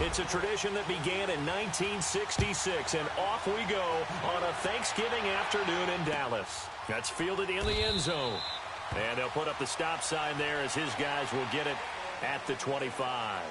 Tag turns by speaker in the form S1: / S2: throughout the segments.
S1: It's a tradition that began in 1966, and off we go on a Thanksgiving afternoon in Dallas. That's fielded in the end zone. And they'll put up the stop sign there as his guys will get it at the 25.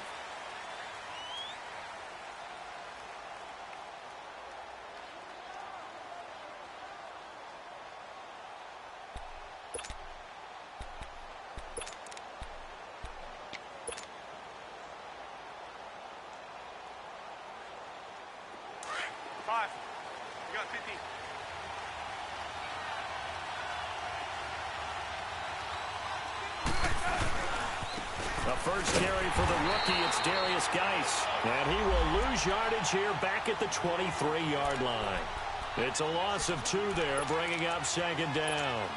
S1: First carry for the rookie, it's Darius Geis. And he will lose yardage here back at the 23-yard line. It's a loss of 2 there, bringing up second down.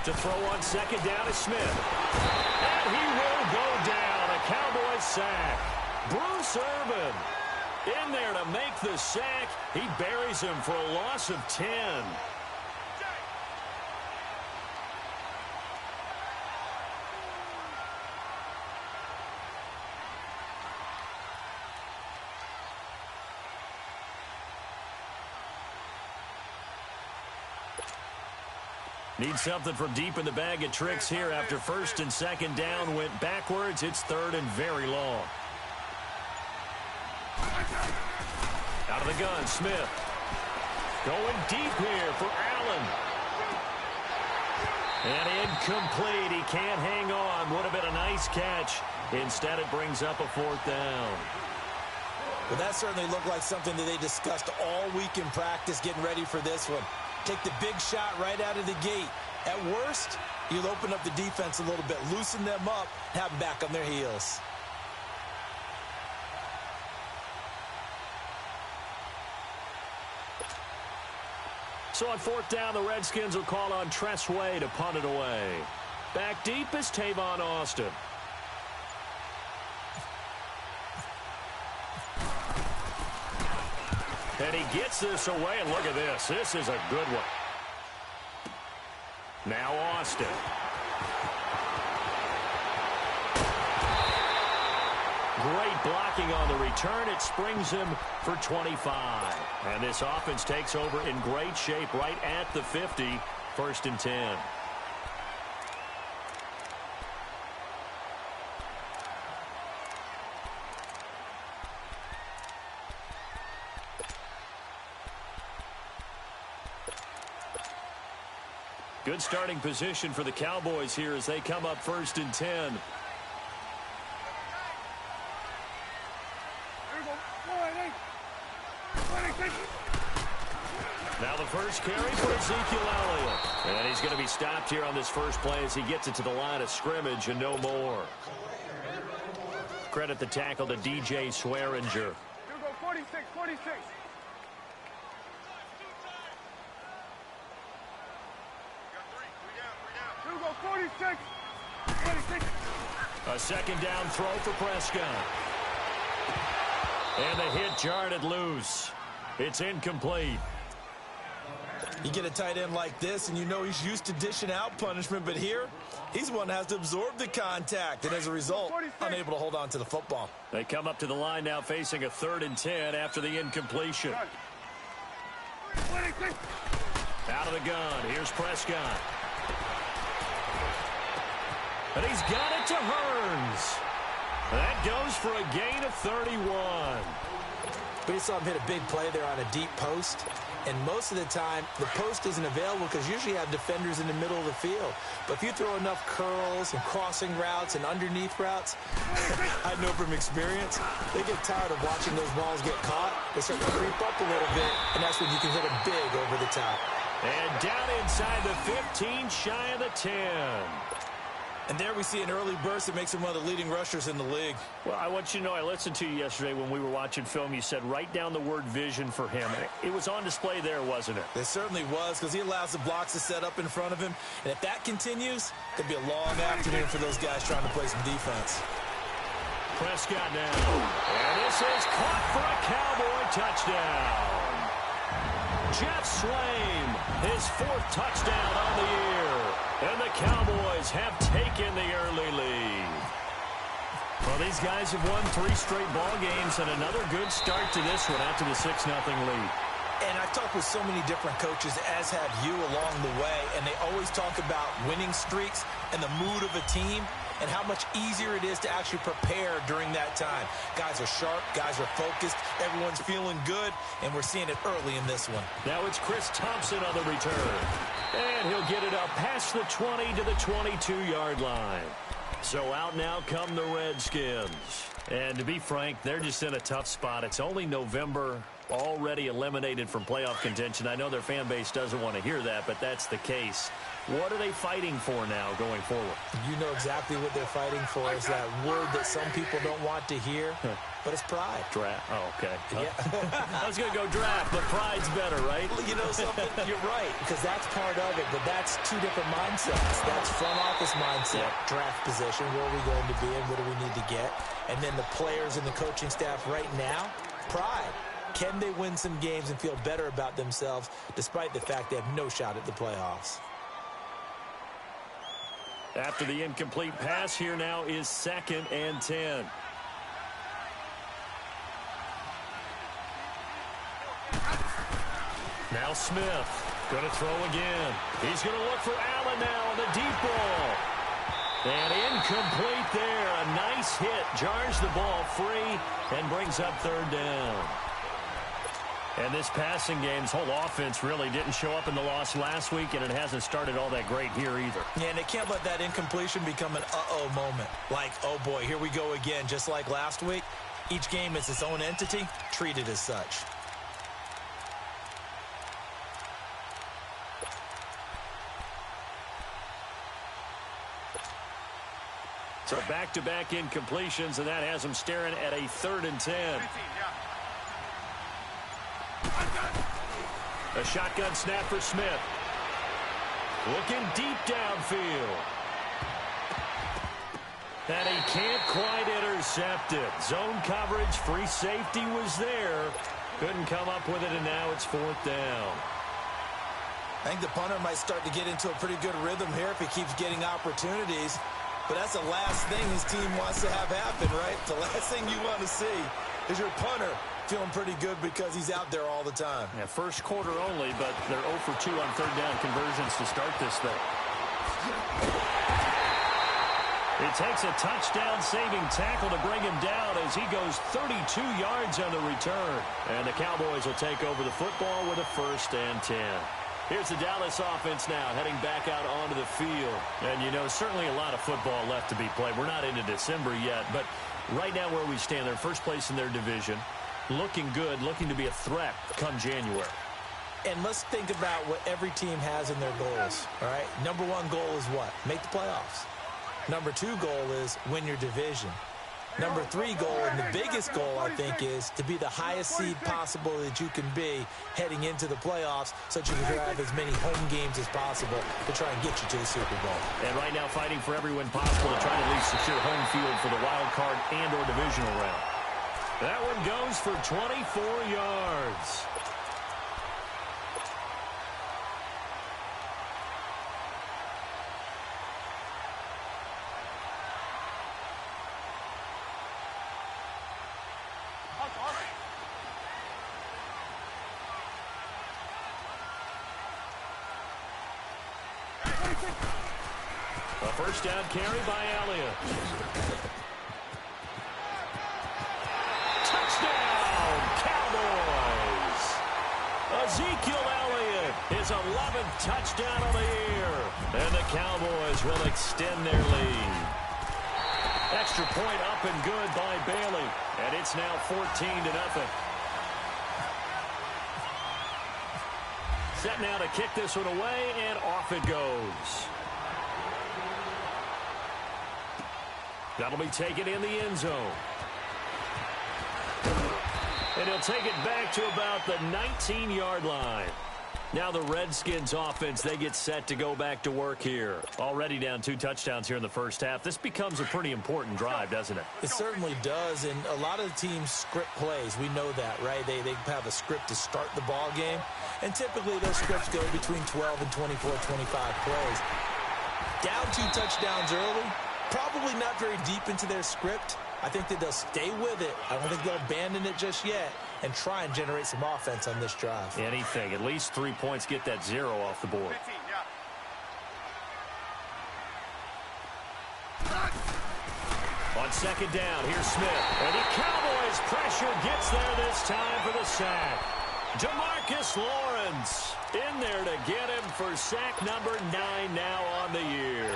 S1: To throw on second down is Smith. And he will go down. A Cowboys sack. Bruce Irvin in there to make the sack. He buries him for a loss of 10. Need something from deep in the bag of tricks here after first and second down went backwards. It's third and very long. Out of the gun, Smith. Going deep here for Allen. And incomplete. He can't hang on. Would have been a nice catch. Instead, it brings up a fourth down.
S2: Well, that certainly looked like something that they discussed all week in practice, getting ready for this one. Take the big shot right out of the gate. At worst, you'll open up the defense a little bit, loosen them up, have them back on their heels.
S1: So on fourth down, the Redskins will call on Tress Way to punt it away. Back deep is Tavon Austin. And he gets this away, and look at this. This is a good one. Now Austin. Great blocking on the return. It springs him for 25. And this offense takes over in great shape right at the 50. First and 10. Good starting position for the Cowboys here as they come up first and 10. Now the first carry for Ezekiel Elliott. And he's going to be stopped here on this first play as he gets it to the line of scrimmage and no more. Credit the tackle to DJ Swearinger.
S3: 46.
S1: A second down throw for Prescott. And the hit jarred loose. It's incomplete.
S2: You get a tight end like this, and you know he's used to dishing out punishment, but here, he's the one that has to absorb the contact, and as a result, unable to hold on to the football.
S1: They come up to the line now facing a 3rd and 10 after the incompletion. Out of the gun, here's Prescott. And he's got it to Hearns. That goes for a gain of 31.
S2: We saw him hit a big play there on a deep post. And most of the time, the post isn't available because usually you have defenders in the middle of the field. But if you throw enough curls and crossing routes and underneath routes, I know from experience, they get tired of watching those balls get caught. They start to creep up a little bit, and that's when you can hit them big over the top.
S1: And down inside the 15, shy of the 10.
S2: And there we see an early burst that makes him one of the leading rushers in the league.
S1: Well, I want you to know, I listened to you yesterday when we were watching film. You said write down the word vision for him. It was on display there, wasn't it?
S2: It certainly was, because he allows the blocks to set up in front of him. And if that continues, it could be a long afternoon for those guys trying to play some defense.
S1: Prescott now. And this is caught for a Cowboy touchdown. Jeff Swaim, his 4th touchdown on the year. And the Cowboys have taken the early lead. Well, these guys have won 3 straight ball games and another good start to this one after the 6-0 lead.
S2: And I've talked with so many different coaches, as have you along the way, and they always talk about winning streaks and the mood of a team and how much easier it is to actually prepare during that time. Guys are sharp, guys are focused, everyone's feeling good, and we're seeing it early in this one.
S1: Now it's Chris Thompson on the return. And he'll get it up past the 20 to the 22-yard line. So out now come the Redskins. And to be frank, they're just in a tough spot. It's only November, already eliminated from playoff contention. I know their fan base doesn't want to hear that, but that's the case. What are they fighting for now going forward?
S2: You know exactly what they're fighting for. Is that word that some people don't want to hear, but it's pride.
S1: Draft. Oh, okay.
S2: Yeah.
S1: I was going to go draft, but pride's better, right?
S2: Well, you know something? You're right, because that's part of it, but that's 2 different mindsets. That's front office mindset, draft position, where are we going to be and what do we need to get? And then the players and the coaching staff right now, pride. Can they win some games and feel better about themselves despite the fact they have no shot at the playoffs?
S1: After the incomplete pass, here now is 2nd and 10. Now Smith going to throw again. He's going to look for Allen now on the deep ball. And incomplete there. A nice hit. Jars the ball free and brings up 3rd down. And this passing game's whole offense really didn't show up in the loss last week, and it hasn't started all that great here either.
S2: Yeah, and they can't let that incompletion become an uh-oh moment. Like, oh boy, here we go again, just like last week. Each game is its own entity, treated as such.
S1: So back-to-back incompletions, and that has them staring at a 3rd and 10. A shotgun snap for Smith. Looking deep downfield. And he can't quite intercept it. Zone coverage, free safety was there. Couldn't come up with it, and now it's 4th down.
S2: I think the punter might start to get into a pretty good rhythm here if he keeps getting opportunities. But that's the last thing his team wants to have happen, right? The last thing you want to see is your punter feeling pretty good because he's out there all the time.
S1: Yeah, first quarter only, but they're 0 for 2 on 3rd down conversions to start this thing. It takes a touchdown-saving tackle to bring him down as he goes 32 yards on the return. And the Cowboys will take over the football with a 1st and 10. Here's the Dallas offense now heading back out onto the field. And, you know, certainly a lot of football left to be played. We're not into December yet, but right now where we stand, they're first place in their division. Looking good, looking to be a threat come January.
S2: And let's think about what every team has in their goals, all right? Number 1 goal is what? Make the playoffs. Number 2 goal is win your division. Number 3 goal, and the biggest goal, I think, is to be the highest seed possible that you can be heading into the playoffs so that you can have as many home games as possible to try and get you to the Super Bowl.
S1: And right now fighting for every win possible to try to at least secure home field for the wild card and or divisional round. That one goes for 24 yards. A first down carry by Elliott. Touchdown, Cowboys! Ezekiel Elliott, his 11th touchdown of the year. And the Cowboys will extend their lead. Extra point up and good by Bailey. And it's now 14-0. Set now to kick this one away, and off it goes. That'll be taken in the end zone. And he'll take it back to about the 19-yard line. Now the Redskins offense, they get set to go back to work here. Already down 2 touchdowns here in the first half. This becomes a pretty important drive, doesn't it?
S2: It certainly does, and a lot of the teams script plays. We know that, right? They have a script to start the ball game, and typically those scripts go between 12 and 24, 25 plays. Down 2 touchdowns early, probably not very deep into their script. I think that they'll stay with it. I don't think they'll abandon it just yet and try and generate some offense on this drive.
S1: Anything. At least 3 points, get that 0 off the board.
S3: 15, yeah.
S1: On second down, here's Smith. And the Cowboys pressure gets there this time for the sack. Jamarcus Lawrence in there to get him for sack number 9 now on the year.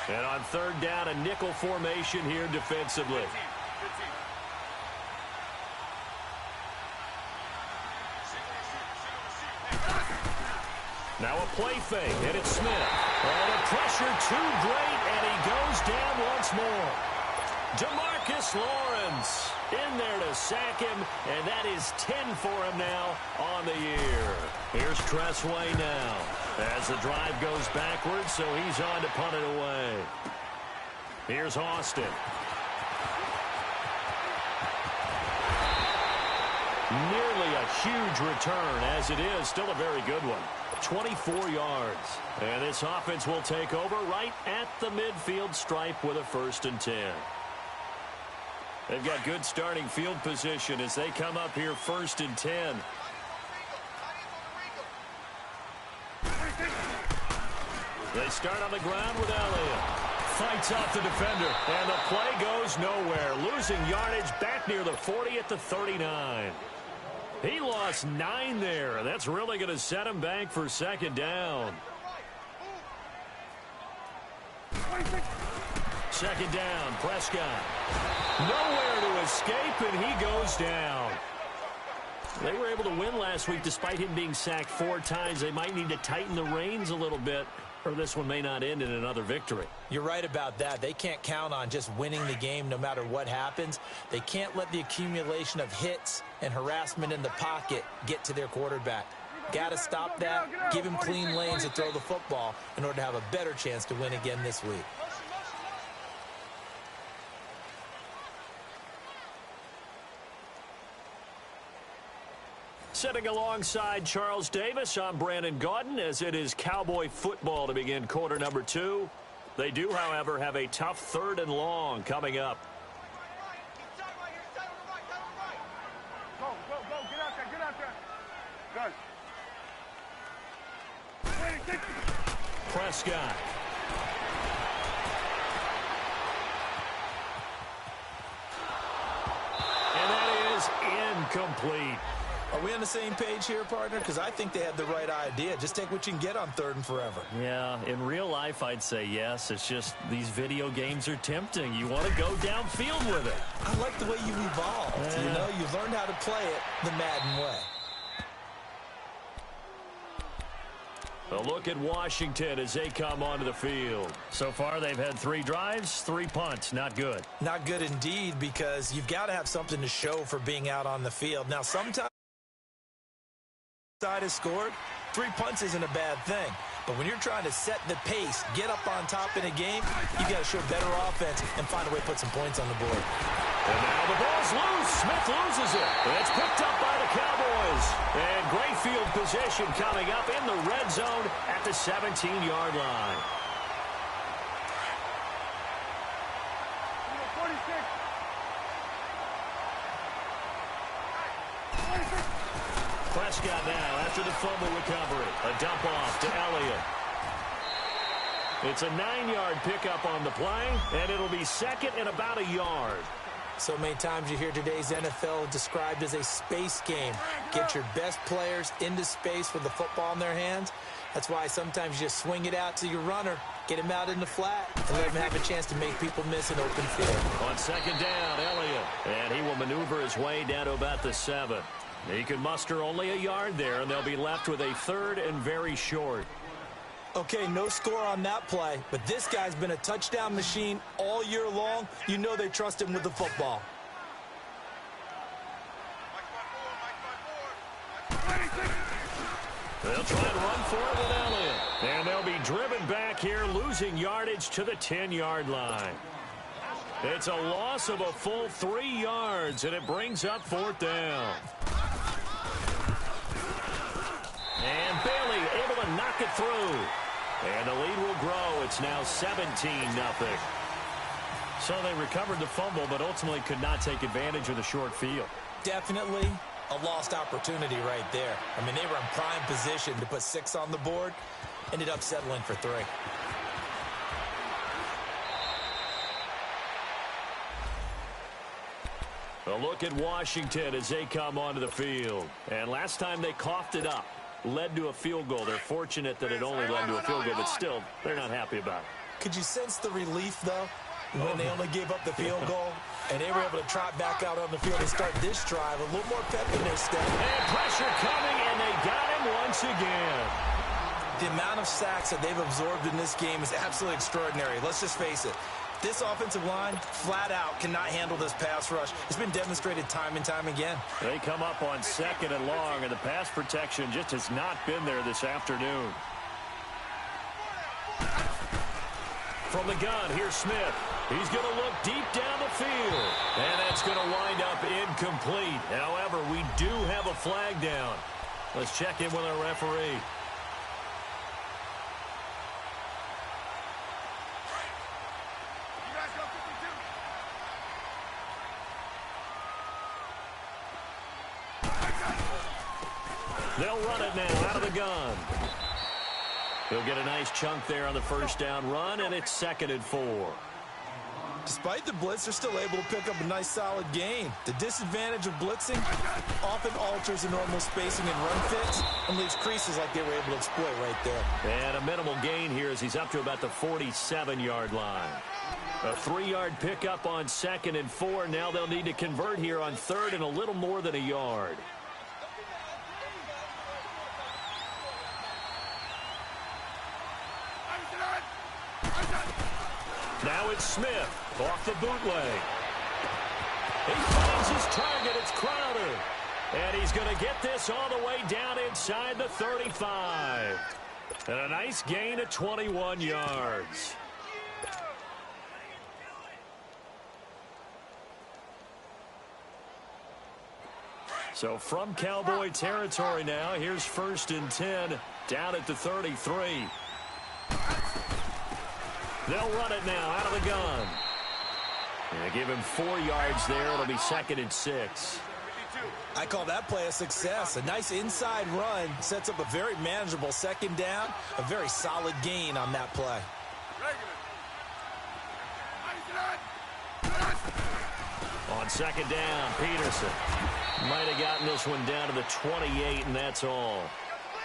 S1: And on third down, a nickel formation here defensively.
S3: 15.
S1: Now a play fake, and it's Smith. And the pressure too great, and he goes down once more. Jamarcus Lawrence in there to sack him, and that is 10 for him now on the year. Here's Tressway now as the drive goes backwards, so he's on to punt it away. Here's Austin. Nearly a huge return, as it is still a very good one. 24 yards. And this offense will take over right at the midfield stripe with a 1st and 10. They've got good starting field position as they come up here 1st and 10. They start on the ground with Elliott. Fights off the defender, and the play goes nowhere. Losing yardage back near the 40 at the 39. He lost 9 there. That's really going to set him back for second down. Second down, Prescott. Nowhere to escape, and he goes down. They were able to win last week despite him being sacked 4 times. They might need to tighten the reins a little bit, or this one may not end in another victory.
S2: You're right about that. They can't count on just winning the game no matter what happens. They can't let the accumulation of hits and harassment in the pocket get to their quarterback. Got to stop that, give him clean lanes to throw the football in order to have a better chance to win again this week.
S1: Sitting alongside Charles Davis, I'm Brandon Gaudin, as it is Cowboy football to begin quarter number 2. They do, however, have a tough 3rd and long coming up.
S3: Go, get out there. Good.
S1: Prescott. And that is incomplete.
S2: Are we on the same page here, partner? Because I think they had the right idea. Just take what you can get on 3rd and forever.
S1: Yeah, in real life, I'd say yes. It's just these video games are tempting. You want to go downfield with it.
S2: I like the way you've evolved.
S1: Yeah.
S2: You know, you've learned how to play it the Madden way.
S1: A look at Washington as they come onto the field. So far, they've had 3 drives, 3 punts. Not good.
S2: Not good indeed, because you've got to have something to show for being out on the field. Now, sometimes side has scored, 3 punts isn't a bad thing. But when you're trying to set the pace, get up on top in a game, you've got to show better offense and find a way to put some points on the board.
S1: And now the ball's loose. Smith loses it. And it's picked up by the Cowboys. And great field position coming up in the red zone at the 17-yard line.
S3: 46.
S1: Prescott now after the fumble recovery. A dump off to Elliott. It's a 9-yard pickup on the play, and it'll be second and about a yard.
S2: So many times you hear today's NFL described as a space game. Get your best players into space with the football in their hands. That's why sometimes you just swing it out to your runner, get him out in the flat, and let him have a chance to make people miss an open field.
S1: On second down, Elliott. And he will maneuver his way down to about the 7. He can muster only a yard there, and they'll be left with a 3rd and very short.
S2: Okay, no score on that play, but this guy's been a touchdown machine all year long. You know they trust him with the football.
S1: They'll try and run for it with Elliott. And they'll be driven back here, losing yardage to the 10-yard line. It's a loss of a full 3 yards, and it brings up 4th down. And Bailey able to knock it through. And the lead will grow. It's now 17-0. So they recovered the fumble, but ultimately could not take advantage of the short field.
S2: Definitely a lost opportunity right there. I mean, they were in prime position to put 6 on the board. Ended up settling for 3.
S1: A look at Washington as they come onto the field. And last time they coughed it up, led to a field goal. They're fortunate that it only led to a field goal, but still, they're not happy about it.
S2: Could you sense the relief, though, when they only gave up the field goal and they were able to trot back out on the field and start this drive? A little more pep in their step.
S1: And pressure coming, and they got him once again.
S2: The amount of sacks that they've absorbed in this game is absolutely extraordinary. Let's just face it. This offensive line, flat out, cannot handle this pass rush. It's been demonstrated time and time again.
S1: They come up on 2nd and long, and the pass protection just has not been there this afternoon. From the gun, here's Smith. He's going to look deep down the field. And that's going to wind up incomplete. However, we do have a flag down. Let's check in with our referee. They'll run it now out of the gun. He'll get a nice chunk there on the first down run, and it's 2nd and 4.
S2: Despite the blitz, they're still able to pick up a nice solid gain. The disadvantage of blitzing often alters the normal spacing and run fits and leaves creases like they were able to exploit right there.
S1: And a minimal gain here as he's up to about the 47-yard line. A 3-yard pickup on 2nd and 4. Now they'll need to convert here on 3rd and a little more than a yard. Now it's Smith off the bootleg. He finds his target. It's Crowder. And he's going to get this all the way down inside the 35. And a nice gain of 21 yards. So from Cowboy territory now, here's 1st and 10 down at the 33. They'll run it now out of the gun. And they give him 4 yards there. It'll be 2nd and 6.
S2: I call that play a success. A nice inside run sets up a very manageable 2nd down. A very solid gain on that play.
S1: On 2nd down, Peterson might have gotten this one down to the 28, and that's all.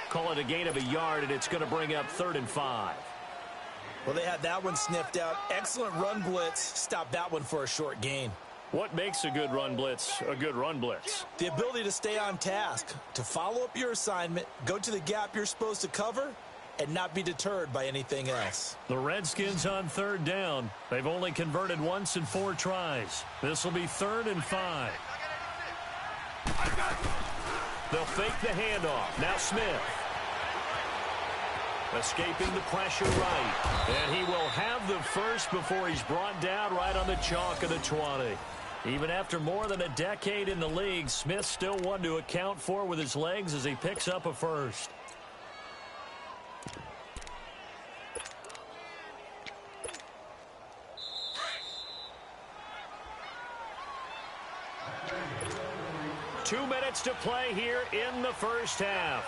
S1: Call it a gain of a yard, and it's going to bring up 3rd and 5.
S2: Well, they had that one sniffed out. Excellent run blitz. Stopped that one for a short gain.
S1: What makes a good run blitz a good run blitz?
S2: The ability to stay on task, to follow up your assignment, go to the gap you're supposed to cover, and not be deterred by anything else.
S1: The Redskins on 3rd down. They've only converted once in 4 tries. This will be 3rd and 5. They'll fake the handoff. Now Smith. Escaping the pressure right. And he will have the first before he's brought down right on the chalk of the 20. Even after more than a decade in the league, Smith still one to account for with his legs as he picks up a first. Two minutes to play here in the first half.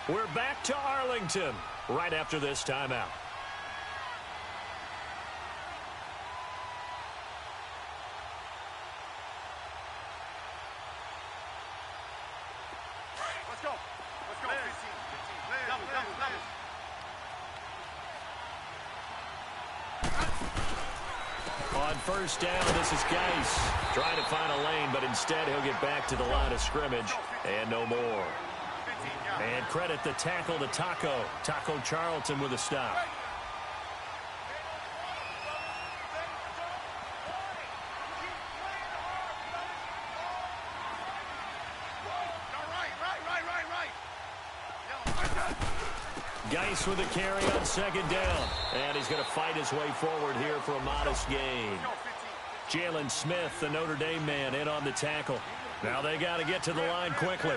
S1: We're back to Arlington right after this timeout.
S3: Let's go. Let's go. 15. Double.
S1: On 1st down, this is Geis trying to find a lane, but instead he'll get back to the line of scrimmage and no more. And credit the tackle to Taco Charlton with a stop. Geis with a carry on second down. And he's going to fight his way forward here for a modest gain. Jalen Smith, the Notre Dame man, in on the tackle. Now they got to get to the line quickly.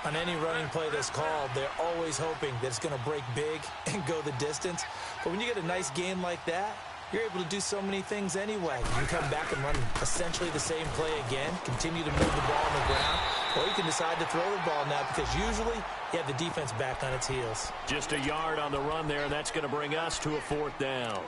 S2: On any running play that's called, they're always hoping that it's going to break big and go the distance. But when you get a nice game like that, you're able to do so many things anyway. You can come back and run essentially the same play again, continue to move the ball on the ground, or you can decide to throw the ball now because usually you have the defense back on its heels.
S1: Just a yard on the run there. That's going to bring us to a fourth down.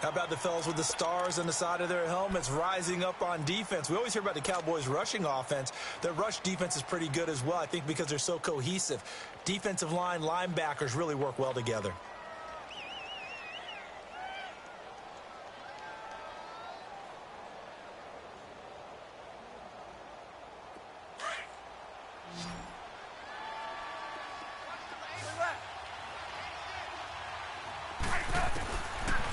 S2: How about the fellas with the stars on the side of their helmets rising up on defense? We always hear about the Cowboys' rushing offense. Their rush defense is pretty good as well, I think, because they're so cohesive. Defensive line, linebackers really work well together.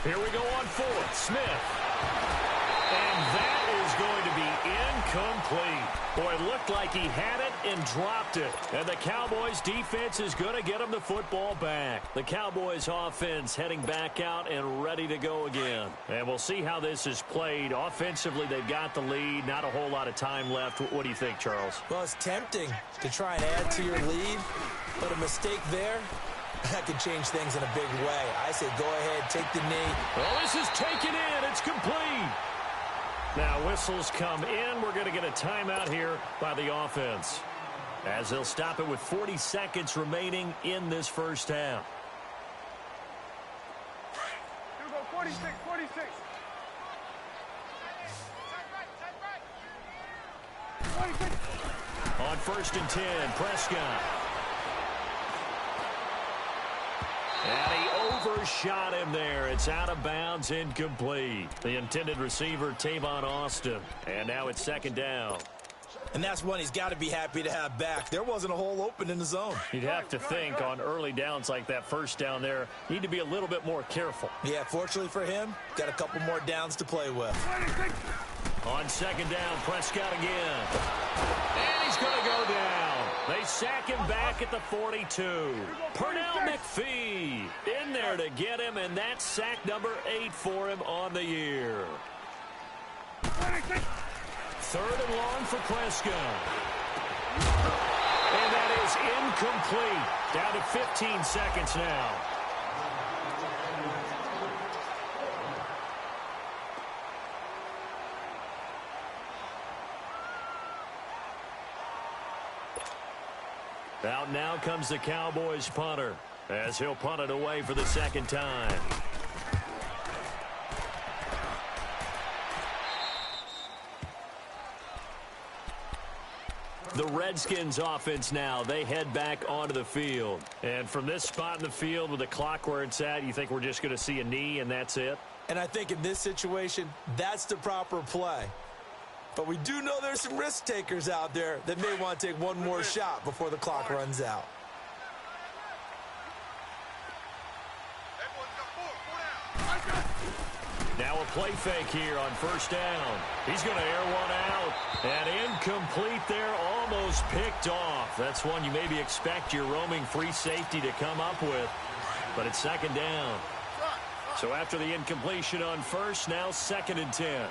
S1: Here we go on fourth. Smith. And that is going to be incomplete. Boy, it looked like he had it and dropped it. And the Cowboys defense is going to get him the football back. The Cowboys offense heading back out and ready to go again. And we'll see how this is played. Offensively, they've got the lead. Not a whole lot of time left. What do you think, Charles?
S2: Well, it's tempting to try and add to your lead, but a mistake there, that could change things in a big way. I say go ahead, take the knee.
S1: Well, this is taken in. It's complete. Now, whistles come in. We're going to get a timeout here by the offense, as they'll stop it with 40 seconds remaining in this first half.
S3: You go 46, 46. 46.
S1: On 1st and 10, Prescott. And he overshot him there. It's out of bounds, incomplete. The intended receiver, Tavon Austin. And now it's second down.
S2: And that's one he's got to be happy to have back. There wasn't a hole open in the zone.
S1: You'd have to think on early downs like that first down there, need to be a little bit more careful.
S2: Yeah, fortunately for him, got a couple more downs to play with.
S3: 26.
S1: On second down, Prescott again. And he's going to go down. They sack him back at the 42. Pernell McPhee in there to get him, and that's sack number 8 for him on the year.
S3: 26.
S1: 3rd and long for Prescott. And that is incomplete. Down to 15 seconds now. Out now comes the Cowboys punter, as he'll punt it away for the second time. The Redskins offense now, they head back onto the field. And from this spot in the field with the clock where it's at, you think we're just going to see a knee and that's it?
S2: And I think in this situation, that's the proper play. But we do know there's some risk takers out there that may want to take one more shot before the clock runs out.
S1: Now a play fake here on 1st down. He's going to air one out. And incomplete there, almost picked off. That's one you maybe expect your roaming free safety to come up with. But it's 2nd down. So after the incompletion on 1st, now 2nd and 10.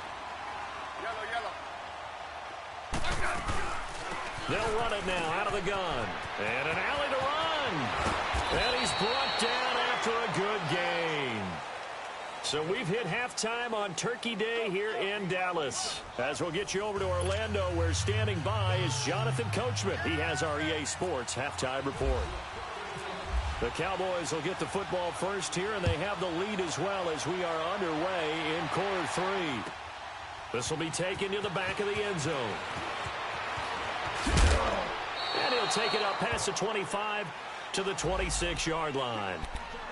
S1: They'll run it now out of the gun. And an alley to run. And he's brought down after a good gain. So we've hit halftime on Turkey Day here in Dallas. As we'll get you over to Orlando, where standing by is Jonathan Coachman. He has our EA Sports halftime report. The Cowboys will get the football first here, and they have the lead as well as we are underway in quarter 3. This will be taken to the back of the end zone. And he'll take it up past the 25 to the 26-yard line.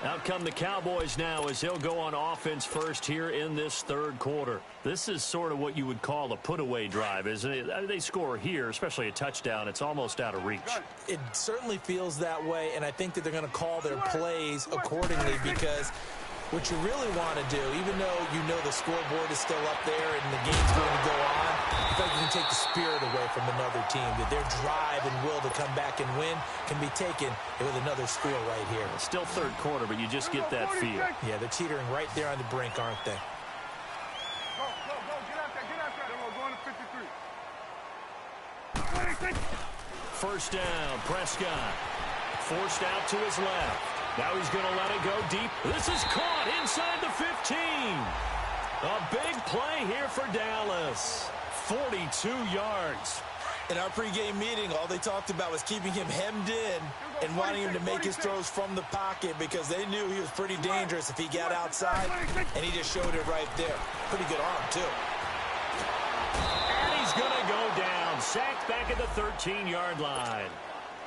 S1: Out come the Cowboys now as they'll go on offense first here in this third quarter. This is sort of what you would call a put-away drive, isn't it? They score here, especially a touchdown. It's almost out of reach.
S2: It certainly feels that way, and I think that they're going to call their plays accordingly because what you really want to do, even though you know the scoreboard is still up there and the game's going to go on, I think you can take the spirit away from another team, that their drive and will to come back and win can be taken with another score right here.
S1: It's still third quarter, but you just get that feel.
S2: Yeah, they're teetering right there on the brink, aren't they?
S3: Go, get out there, They're going to 53. 26.
S1: First down, Prescott. Forced out to his left. Now he's going to let it go deep. This is caught inside the 15. A big play here for Dallas. 42 yards.
S2: In our pregame meeting, all they talked about was keeping him hemmed in and wanting him to make his throws from the pocket because they knew he was pretty dangerous if he got outside, and he just showed it right there. Pretty good arm, too.
S1: And he's going to go down. Sacked back at the 13-yard line.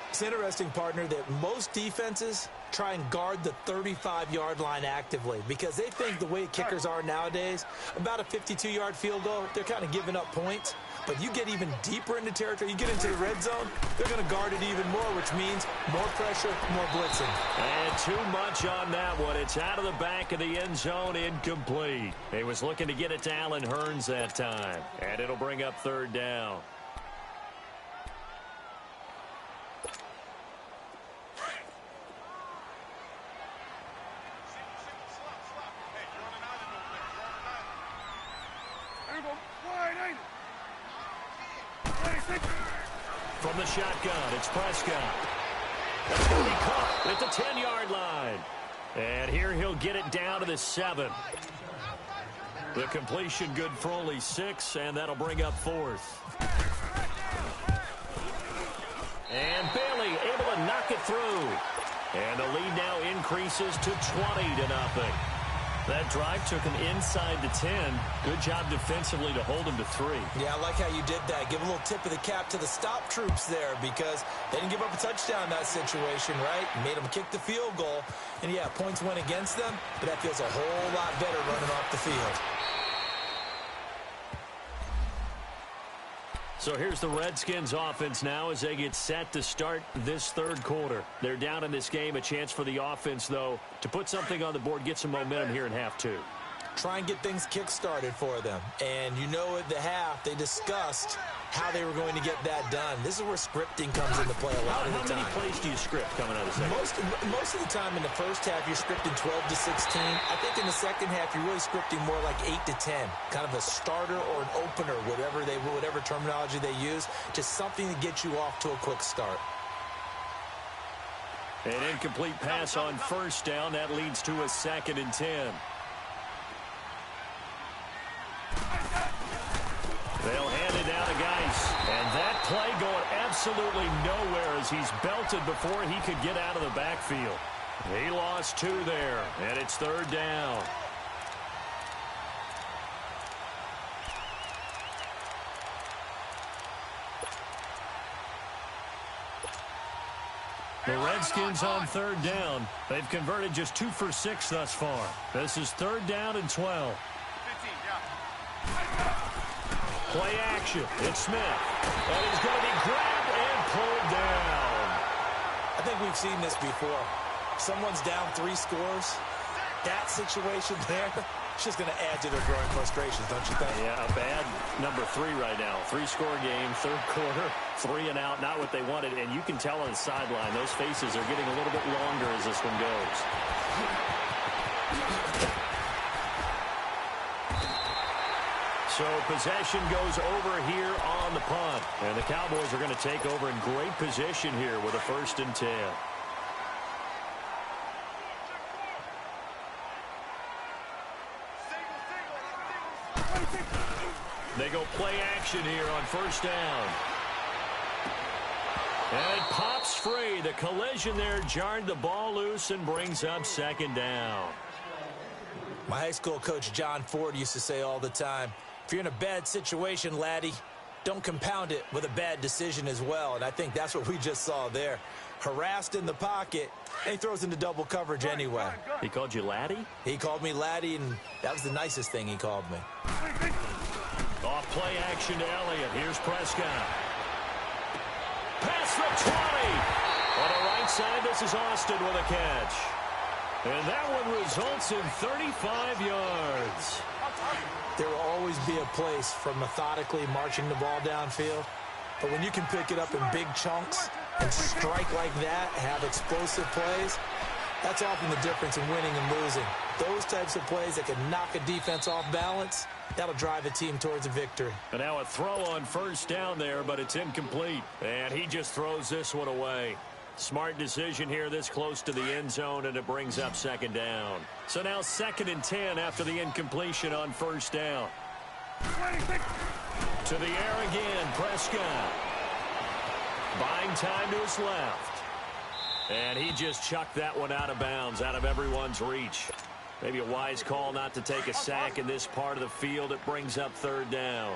S2: It's interesting, partner, that most defenses try and guard the 35-yard line actively because they think the way kickers are nowadays, about a 52-yard field goal, they're kind of giving up points. But you get even deeper into territory, you get into the red zone, they're going to guard it even more, which means more pressure, more blitzing.
S1: And too much on that one. It's out of the back of the end zone, incomplete. He was looking to get it to Allen Hurns that time. And it'll bring up third down. From the shotgun, it's Prescott. That's going to be caught at the 10-yard line. And here he'll get it down to the 7. The completion good for only 6, and that'll bring up fourth. And Bailey able to knock it through. And the lead now increases to 20-0. That drive took him inside the 10. Good job defensively to hold him to 3.
S2: Yeah, I like how you did that. Give a little tip of the cap to the stop troops there because they didn't give up a touchdown in that situation, right? Made them kick the field goal. And, yeah, points went against them, but that feels a whole lot better running off the field.
S1: So here's the Redskins offense now as they get set to start this third quarter. They're down in this game. A chance for the offense, though, to put something on the board, get some momentum here in half 2.
S2: Try and get things kick-started for them. And you know at the half, they discussed how they were going to get that done. This is where scripting comes into play a lot of the time.
S1: How many plays do you script coming out of the second?
S2: Most of the time in the first half, you're scripting 12 to 16. I think in the second half, you're really scripting more like 8 to 10. Kind of a starter or an opener, whatever terminology they use. Just something to get you off to a quick start.
S1: An incomplete pass on first down. That leads to a 2nd and 10. They'll hand it down to Geis. And that play going absolutely nowhere as he's belted before he could get out of the backfield. He lost 2 there, and it's third down. The Redskins on third down. They've converted just 2 for 6 thus far. This is third down and 12. Play action. It's Smith. And he's going to be grabbed and pulled down.
S2: I think we've seen this before. Someone's down 3 scores. That situation there, it's just going to add to their growing frustrations, don't you think?
S1: Yeah, a bad number 3 right now. 3-score game, third quarter, 3 and out, not what they wanted. And you can tell on the sideline, those faces are getting a little bit longer as this one goes. So possession goes over here on the punt. And the Cowboys are going to take over in great position here with a 1st and 10. They go play action here on first down. And it pops free. The collision there jarred the ball loose and brings up 2nd down.
S2: My high school coach, John Ford, used to say all the time, if you're in a bad situation, laddie, don't compound it with a bad decision as well. And I think that's what we just saw there. Harassed in the pocket, and he throws into double coverage anyway.
S1: He called you laddie?
S2: He called me laddie, and that was the nicest thing he called me.
S1: Off play action to Elliott. Here's Prescott. Pass the 20. On the right side, this is Austin with a catch. And that one results in 35 yards.
S2: There will always be a place for methodically marching the ball downfield. But when you can pick it up in big chunks and strike like that, have explosive plays, that's often the difference in winning and losing. Those types of plays that can knock a defense off balance, that'll drive a team towards a victory.
S1: And now a throw on first down there, but it's incomplete. And he just throws this one away. Smart decision here this close to the end zone, and it brings up second down. So now 2nd and 10 after the incompletion on first down. To the air again, Prescott. Buying time to his left. And he just chucked that one out of bounds, out of everyone's reach. Maybe a wise call not to take a sack in this part of the field. It brings up 3rd down.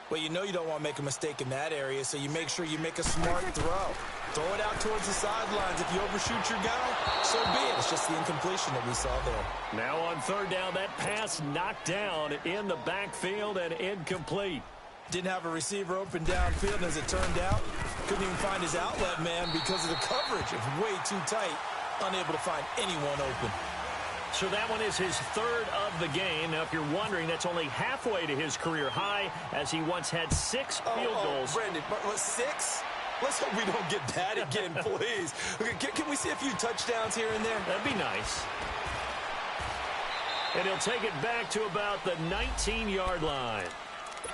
S2: Well, you know you don't want to make a mistake in that area, so you make sure you make a smart throw. Throw it out towards the sidelines. If you overshoot your guy, so be it. It's just the incompletion that we saw there.
S1: Now on 3rd down, that pass knocked down in the backfield and incomplete.
S2: Didn't have a receiver open downfield, and as it turned out, couldn't even find his outlet man because of the coverage. It was way too tight, unable to find anyone open.
S1: So that one is his 3rd of the game. Now, if you're wondering, that's only halfway to his career high, as he once had 6 field goals.
S2: Brendan, 6? Let's hope we don't get that again, please. Okay, can we see a few touchdowns here and there?
S1: That'd be nice. And he'll take it back to about the 19-yard line.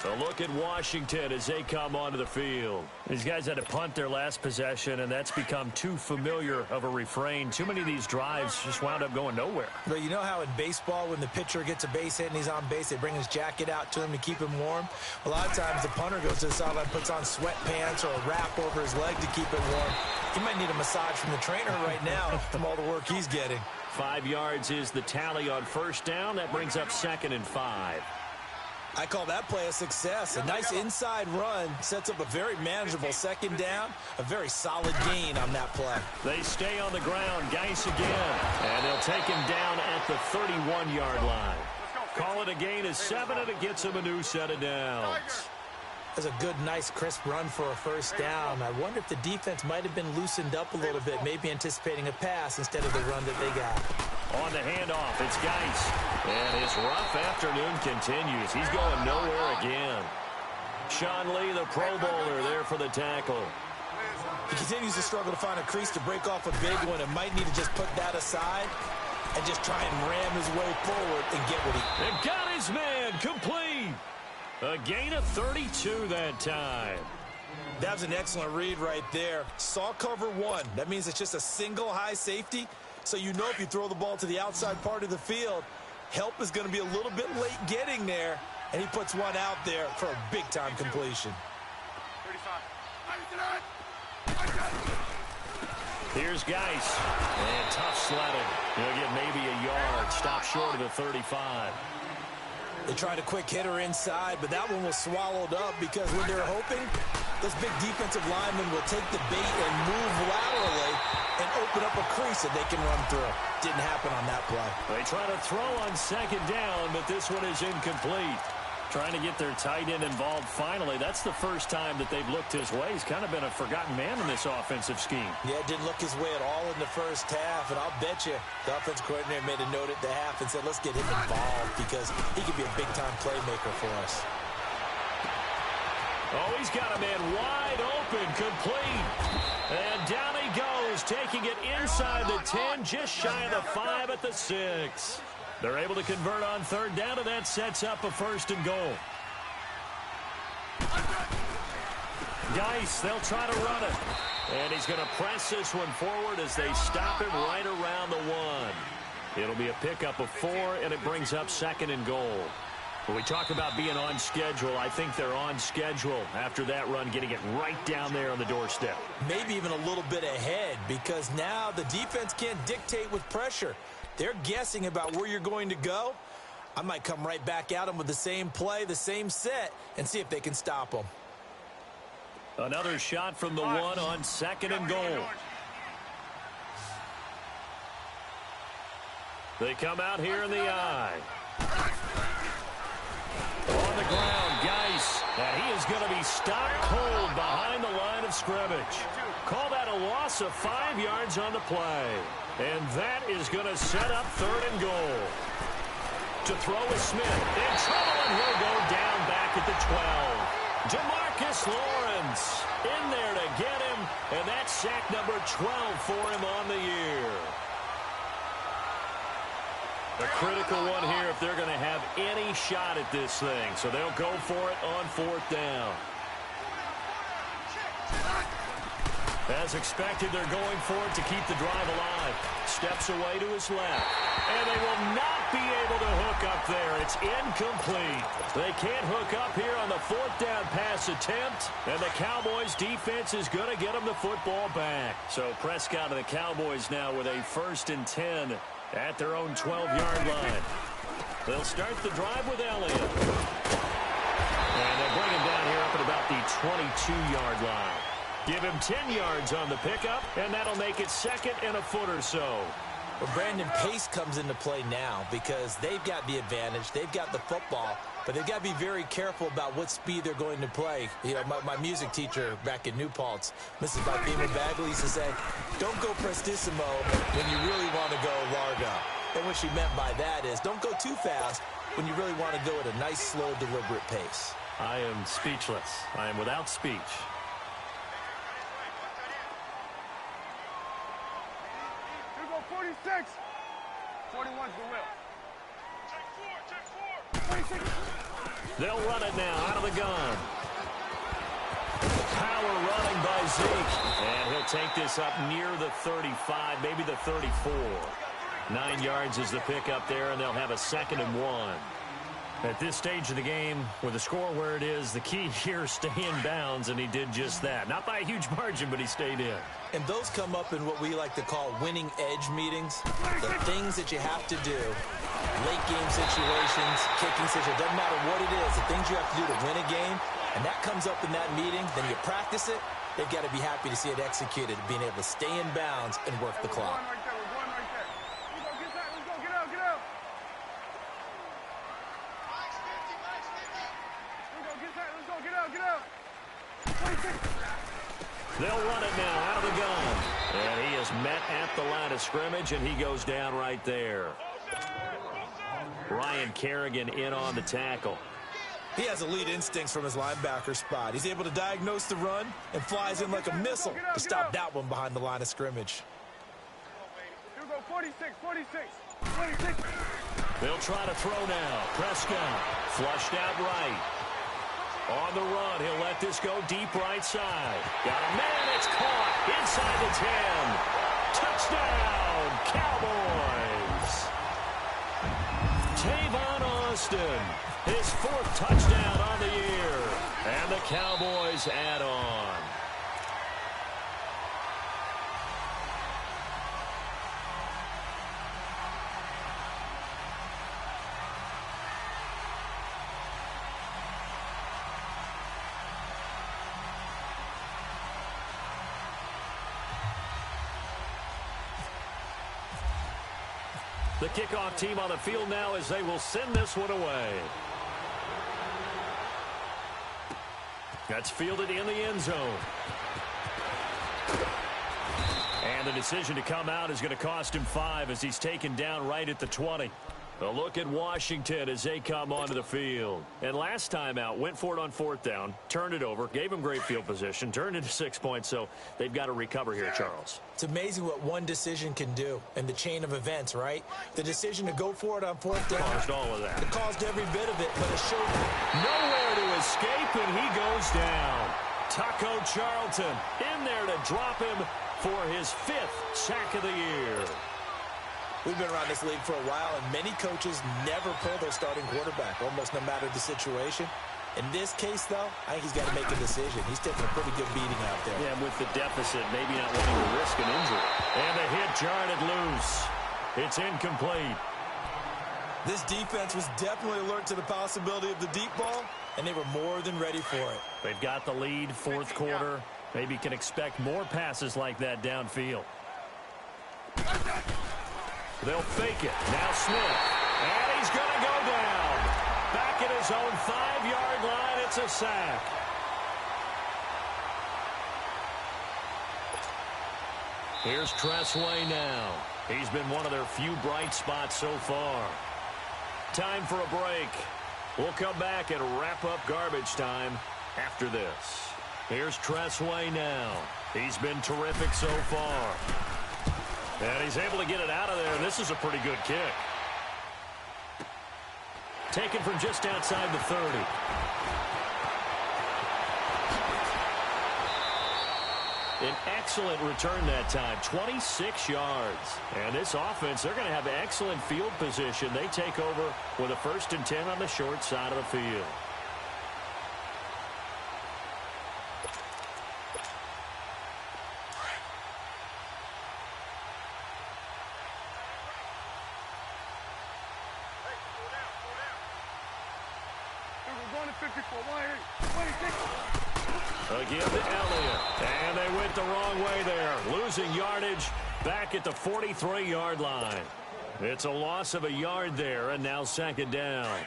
S1: A look at Washington as they come onto the field. These guys had to punt their last possession, and that's become too familiar of a refrain. Too many of these drives just wound up going nowhere.
S2: But you know how in baseball, when the pitcher gets a base hit and he's on base, they bring his jacket out to him to keep him warm? A lot of times the punter goes to the sideline, puts on sweatpants or a wrap over his leg to keep it warm. He might need a massage from the trainer right now from all the work he's getting.
S1: 5 yards is the tally on first down. That brings up 2nd and 5.
S2: I call that play a success. A nice inside run sets up a very manageable 2nd down. A very solid gain on that play.
S1: They stay on the ground. Geis again. And they'll take him down at the 31-yard line. Call it a gain of 7, and it gets him a new set of downs.
S2: That's a good, nice, crisp run for a first down. I wonder if the defense might have been loosened up a little bit, maybe anticipating a pass instead of the run that they got.
S1: On the handoff, it's Geis. And his rough afternoon continues. He's going nowhere again. Sean Lee, the Pro Bowler, there for the tackle.
S2: He continues to struggle to find a crease to break off a big one and might need to just put that aside and just try and ram his way forward and get what he...
S1: And got his man complete. A gain of 32 that time.
S2: That was an excellent read right there. Saw cover 1. That means it's just a single high safety. So you know if you throw the ball to the outside part of the field, help is going to be a little bit late getting there. And he puts one out there for a big-time completion.
S3: 35.
S1: Here's Geis. And tough sledding. He'll get maybe a yard. Stop short of the 35.
S2: They tried a quick hitter inside, but that one was swallowed up because when they're hoping, this big defensive lineman will take the bait and move laterally and open up a crease that they can run through. Didn't happen on that play.
S1: They try to throw on 2nd down, but this one is incomplete. Trying to get their tight end involved finally. That's the first time that they've looked his way. He's kind of been a forgotten man in this offensive scheme.
S2: Yeah, didn't look his way at all in the first half, and I'll bet you the offensive coordinator made a note at the half and said, let's get him involved because he could be a big-time playmaker for us.
S1: Oh, he's got a man wide open, complete. And down he goes, taking it inside the 10, just shy of the 5 at the 6. They're able to convert on 3rd down, and that sets up a 1st and goal. Geis, they'll try to run it. And he's going to press this one forward as they stop him right around the 1. It'll be a pickup of 4, and it brings up 2nd and goal. When we talk about being on schedule, I think they're on schedule after that run, getting it right down there on the doorstep.
S2: Maybe even a little bit ahead because now the defense can't dictate with pressure. They're guessing about where you're going to go. I might come right back at them with the same play, the same set, and see if they can stop them.
S1: Another shot from the one on 2nd and goal. They come out here in the eye. On the ground, Geis. And he is going to be stopped cold behind the line of scrimmage. Call that a loss of 5 yards on the play. And that is going to set up 3rd and goal. To throw is Smith. In trouble, and he'll go down back at the 12. DeMarcus Lawrence in there to get him. And that's sack number 12 for him on the year. A critical one here if they're going to have any shot at this thing. So they'll go for it on 4th down. As expected, they're going for it to keep the drive alive. Steps away to his left. And they will not be able to hook up there. It's incomplete. They can't hook up here on the 4th down pass attempt. And the Cowboys defense is going to get them the football back. So Prescott and the Cowboys now with a 1st and 10 at their own 12-yard line. They'll start the drive with Elliott. And they'll bring him down here up at about the 22-yard line. Give him 10 yards on the pickup, and that'll make it 2nd and a foot or so.
S2: Well, Brandon, pace comes into play now because they've got the advantage. They've got the football, but they've got to be very careful about what speed they're going to play. You know, my music teacher back in New Paltz, Mrs. Bifema Bagley, used to say, don't go prestissimo when you really want to go largo. And what she meant by that is don't go too fast when you really want to go at a nice, slow, deliberate pace.
S1: I am speechless. I am without speech.
S3: Here go 46. 41's the will. Check 4. 26.
S1: They'll run it now out of the gun. Power running by Zeke. And he'll take this up near the 35, maybe the 34. 9 yards is the pickup there, and they'll have a 2nd and 1. At this stage of the game, with the score where it is, the key here is stay in bounds, and he did just that. Not by a huge margin, but he stayed in.
S2: And those come up in what we like to call winning edge meetings. The things that you have to do, late game situations, kicking situations, doesn't matter what it is, the things you have to do to win a game, and that comes up in that meeting, then you practice it, they've got to be happy to see it executed, being able to stay in bounds and work the clock.
S3: We're going right there. Let's go, get that. Let's go, get out, get out. Let's go, get out, get out. 26.
S1: They'll run it now out of the gun. And he is met at the line of scrimmage, and he goes down right there. Ryan Kerrigan in on the tackle.
S2: He has elite instincts from his linebacker spot. He's able to diagnose the run and flies in like a missile to stop that one behind the line of scrimmage.
S3: Here we go, 46, 46, 26.
S1: They'll try to throw now. Prescott flushed out right. On the run, he'll let this go deep right side. Got a man, it's caught inside the 10. Touchdown, Tavon Austin. His 4th touchdown on the year. And the Cowboys add on. The kickoff team on the field now as they will send this one away. That's fielded in the end zone. And the decision to come out is going to cost him 5 as he's taken down right at the 20. A look at Washington as they come onto the field. And last time out, went for it on 4th down, turned it over, gave him great field position, turned into 6 points, so they've got to recover here, Charles.
S2: It's amazing what one decision can do in the chain of events, right? The decision to go for it on 4th down.
S1: Caused all of that.
S2: It caused every bit of it, but it showed
S1: nowhere to escape, and he goes down. Taco Charlton in there to drop him for his 5th sack of the year.
S2: We've been around this league for a while, and many coaches never pull their starting quarterback, almost no matter the situation. In this case, though, I think he's got to make a decision. He's taking a pretty good beating out there.
S1: Yeah, with the deficit, maybe not wanting to risk an injury. And the hit jarred it loose. It's incomplete.
S2: This defense was definitely alert to the possibility of the deep ball, and they were more than ready for it.
S1: They've got the lead, fourth quarter. Maybe can expect more passes like that downfield. They'll fake it. Now Smith. And he's going to go down. Back at his own 5-yard line, it's a sack. Here's Tressway now. He's been one of their few bright spots so far. Time for a break. We'll come back and wrap up garbage time after this. Here's Tressway now. He's been terrific so far. And he's able to get it out of there, and this is a pretty good kick. Taken from just outside the 30. An excellent return that time, 26 yards. And this offense, they're going to have excellent field position. They take over with a 1st and 10 on the short side of the field. Again to Elliott. And they went the wrong way there. Losing yardage back at the 43-yard line. It's a loss of a yard there, and now 2nd down.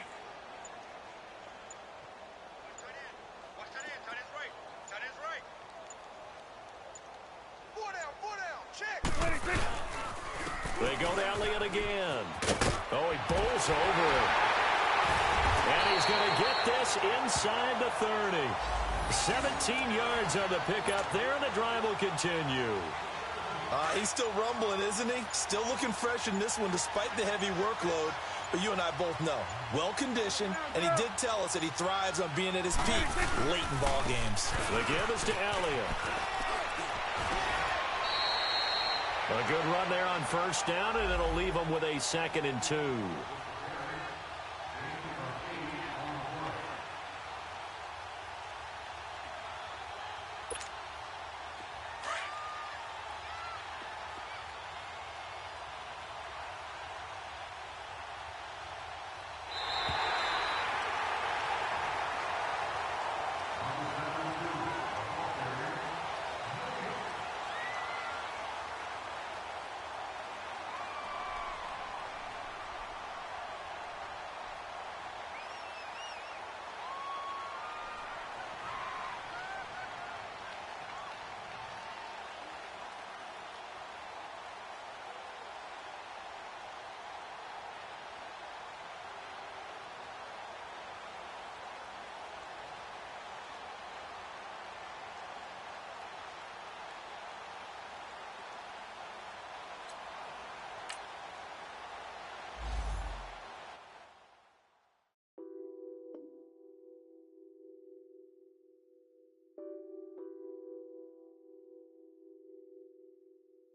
S1: They go to Elliott again. Oh, he bowls over it. And he's going to get this inside the 30. 17 yards on the pickup there, and the drive will continue.
S2: He's still rumbling, isn't he? Still looking fresh in this one despite the heavy workload. But you and I both know, well-conditioned, and he did tell us that he thrives on being at his peak late in ball games.
S1: The give is to Elliott. A good run there on 1st down, and it'll leave him with a 2nd and 2.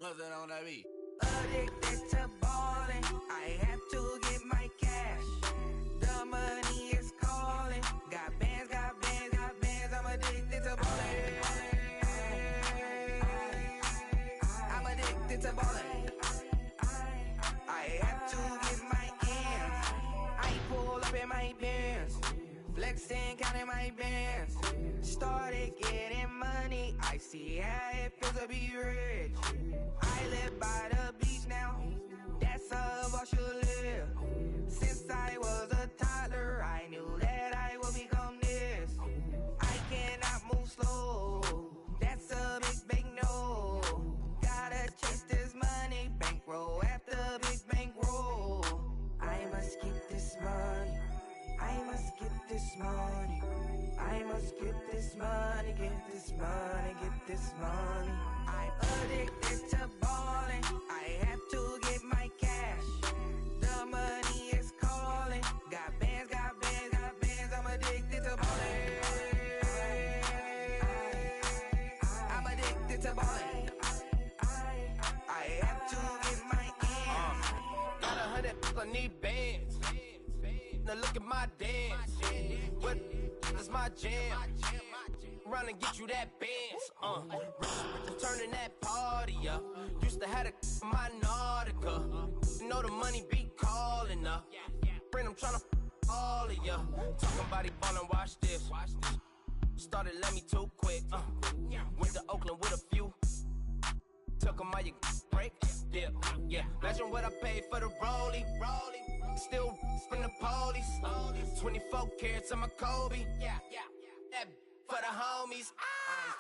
S4: What's that on that beat?
S5: Addicted to ballin', I have to get my cash. The money is calling. Got bands, got bands, got bands. I'm addicted to ballin'. I'm addicted to ballin'. I have to get my ends. I pull up in my bands, flexing, counting my bands. Started getting money. I see how it feels to be rich. I live by the beach now, that's how I should live. Since I was a toddler, I knew that I would become this. I cannot move slow, that's a big no. Gotta chase this money, bankroll after big bankroll. I must get this money, I must get this money. I must get this money, get this money, get this money. I'm addicted to ballin', I have to get my cash. The money is calling. Got bands, got bands, got bands. I'm addicted to ballin'. I'm addicted to ballin'. I have to get my ends.
S4: Got 100, I need bands. Now look at my dance. What is my jam? Run and get you that bands. Turning that party up. Used to have a my Nautica. You know the money be calling up. Friend, I'm tryna all of ya. Talking about he ballin', watch this. Started let me too quick. Went to Oakland with a few. Took 'em all you break. Yeah. Imagine what I paid for the rollie. Still from the police. 24 carats on my Kobe. That for the homies.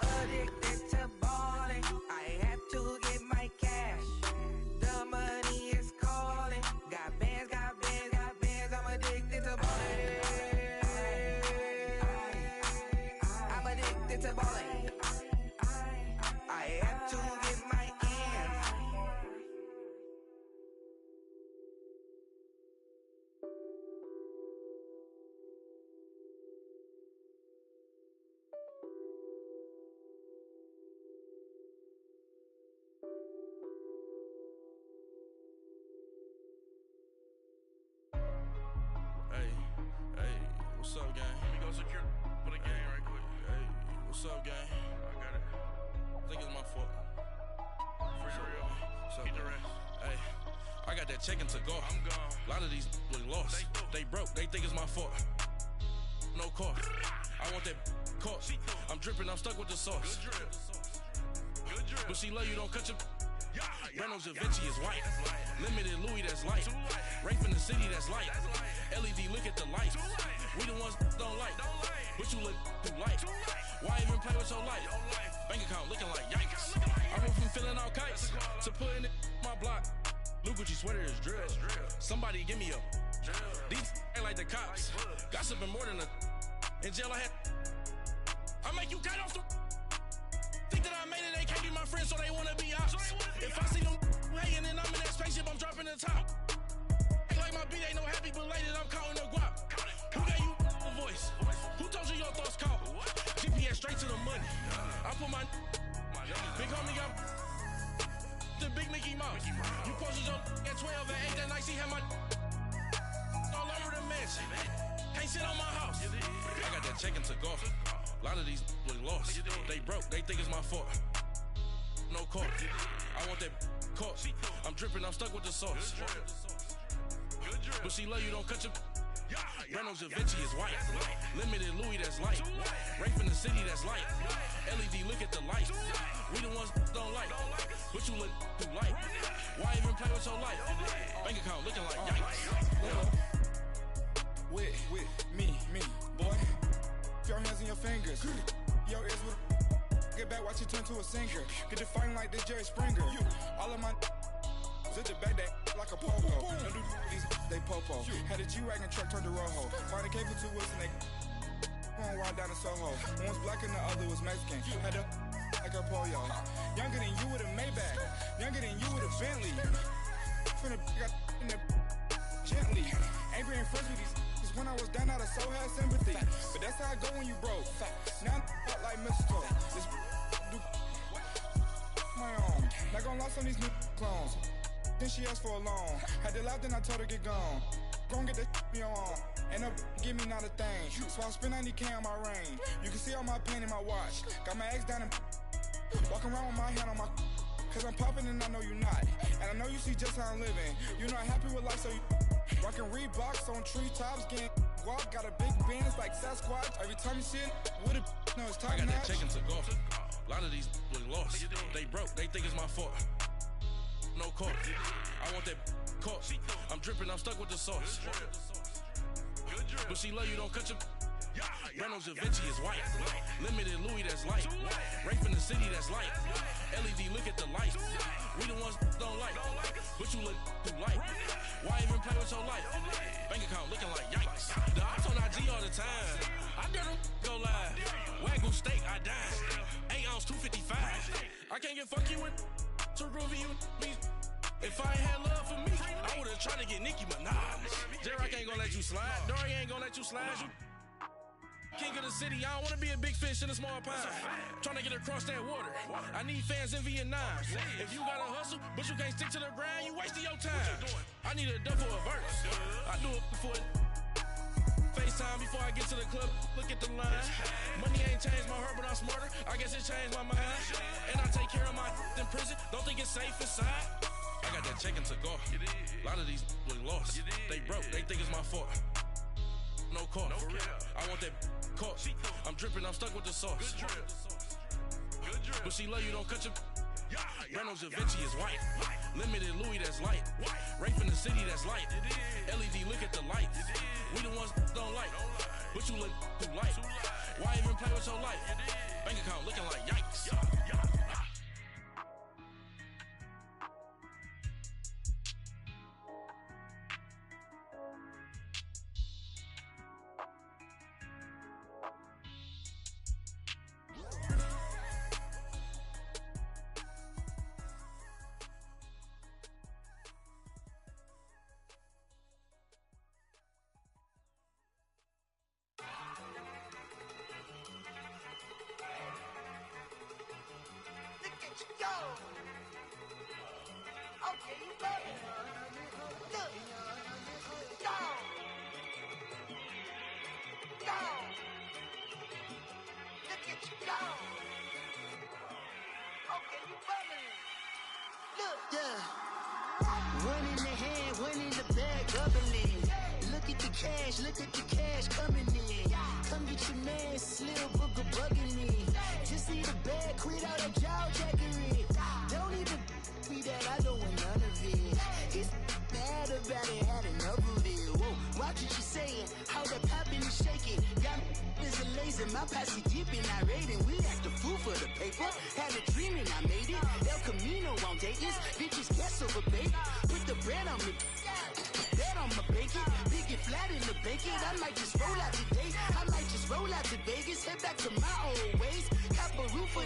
S5: I'm addicted to balling. I have to get my cash. The money is calling. Got bands, got bands, got bands. I'm addicted to balling. I'm addicted to balling. I have to get my ends.
S6: Hey, what's up, gang? Let me go secure for the gang right quick. Hey, what's up, gang? I got it. I think it's my fault. For real. Keep the rest. Hey, I got that check-in to go. I'm gone. A lot of these look lost. They broke. They think it's my fault. No car. I want that caught. I'm dripping. I'm stuck with the sauce. Good drip. But she love you. Don't cut your. Reynolds Da Vinci is white. Limited Louis, that's light. Rape in the city, that's light. LED, look at the lights. We the ones don't like. But you look too light. Why even play with your life? Bank account looking like yikes. I went from feeling all kites to putting it in my block. Blue Gucci sweater is drill. Somebody give me a. These ain't like the cops. Gossiping more than a. In jail I had. I make you cut off the. Think that I made it, they can't be my friends, so they wanna be ops. If I see them hanging and I'm in that spaceship, I'm dropping the top. Ain't like my beat ain't no happy belated, I'm counting the guap. Who gave you a voice? Who told you your thoughts count? GPS straight to the money. I put my big homie got the big Mickey Mouse. You posted your at 12 and 8 that night, she had my all over the mansion. Can't sit on my house. I got that check-in to go. A lot of these look lost. They broke. They think it's my fault. No car. I want that caught. I'm dripping. I'm stuck with the sauce. But she love you. Don't cut your. Reynolds Da Vinci is white. Limited Louis, that's light. Rape in the city, that's light. LED, look at the lights. We the ones don't like. But you look too light. Why even play with your life? Bank account looking like yikes.
S3: With me, boy. Your hands in your fingers. Your ears with get back, watch you turn to a singer. Get it fighting like this Jerry Springer. All of my sit the back that like a popo. Don't do these they popo. Had a G-Wagon truck turned to Rojo. Find a cable 2 wheels and they going wild down in Soho. One was black and the other was Mexican. Had a like a pollo. Younger than you with a Maybach. Younger than you with a Bentley. Finna got in the gently. Ain't being friends with these. When I was down, I so had sympathy. But that's how I go when you broke. Now I'm like mistletoe. This do my own. Not gonna lie on these new clones. Then she asked for a loan. Had to laugh, then I told her get gone. Gon' get that me on. And up, give me not a thing. So I spend 90K on my range. You can see all my pain in my watch. Got my ex down and walking around with my hand on my. Cause I'm popping and I know you not. And I know you see just how I'm living. You're not happy with life, so you. Rockin' Reeboks on treetops, getting guap, got a big Benz like Sasquatch. Every time you see it, with it, no, it's top
S6: I got
S3: notch.
S6: that check-in to go. A lot of these look lost. They broke. They think it's my fault. No car. I want that caught. I'm dripping. I'm stuck with the sauce. But she love you. Don't cut your. Reynolds Da Vinci is white. Limited Louis, that's light. Rape in the city, that's light. LED, look at the lights. We the ones don't like. But you look too light. Why even play with your life? Bank account looking like yikes. The ops on IG all the time. I dare them go live. Wagyu steak, I died. 8 ounce, 255. I can't get fuck you with to groovy you. If I ain't had love for me, I would've tried to get Nicki Minaj. J4ORD ain't gonna let you slide. Dory ain't gonna let you slide. You king of the city, I don't wanna be a big fish in a small pond. Trying to get across that water. I need fans in Vietnam. If you gotta hustle, but you can't stick to the grind, you wasting your time. I need a double a verse. I do it for FaceTime before I get to the club. Look at the line. Money ain't changed my heart, but I'm smarter. I guess it changed my mind. And I take care of my in prison. Don't think it's safe inside. I got that check-in to go. A lot of these look lost. They broke. They think it's my fault. no car. For real. I want that caught. I'm dripping, I'm stuck with the sauce. Good drip. But she love you, don't cut your. Reynolds Da Vinci is white. Limited Louis, that's light. Rafe in the city, that's light. LED, look at the lights. We the ones don't like. But you look too light. Why even play with your life? Bank account looking like yikes.
S7: One in the hand, one in the bag, bubbling. Look at the cash coming in. Come get your man, Slim Booker bugging me. Just need a bag, quit all that jaw jackery. Don't even be that, I don't want none of it. He's mad about it, had enough of it. Whoa, watch what you saying, how that poppin' and shaking. Got is a laser, my posse deep and I raiding. We act a fool for the paper. Had a dream and I made it. El Camino on Dayton's, bitches guess over baby. Put the bread on me, bet on my bacon. Big and flat in the bacon. I might just roll out today. I might just roll out to Vegas. Head back to my old ways. Cop a roof for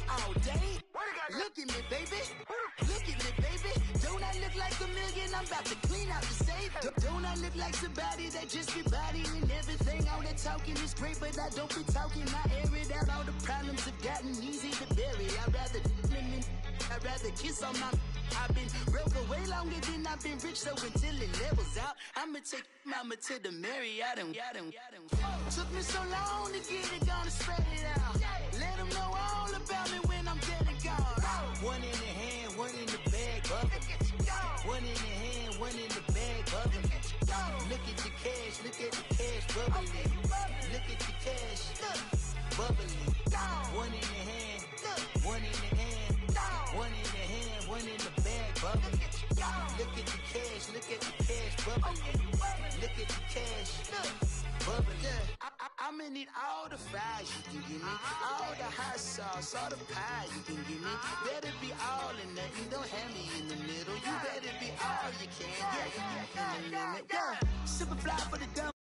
S7: all day. Look at me, baby. Look at me, baby. Don't I look like $1 million? I'm about to clean out the safe. Don't I look like somebody that just be bodying everything? All that talking is great, but I don't be talking. I air it out. All the problems have gotten easy to bury. I'd rather kiss on my. I've been broke way longer than I've been rich, so until it levels out, I'ma take mama to the Marriott and took me so long to get it, gonna spread it out. Let them know all about me when I'm dead and gone. One in the hand, one in the bag, bubbling. One in the hand, one in the bag, bubbling. Look at the cash, bubbling. Look at the cash, bubbling. One in the hand, one in the hand, one in the hand, one in the bag, bubbling. Look at the cash, bubbling. Look at the cash, bubbling. I'ma need all the fries you can give me, all the hot sauce, all the pie you can give me. Better be all or nothing, don't have me in the middle. You better be all you can, yeah, in the limit. Super fly for the dumb.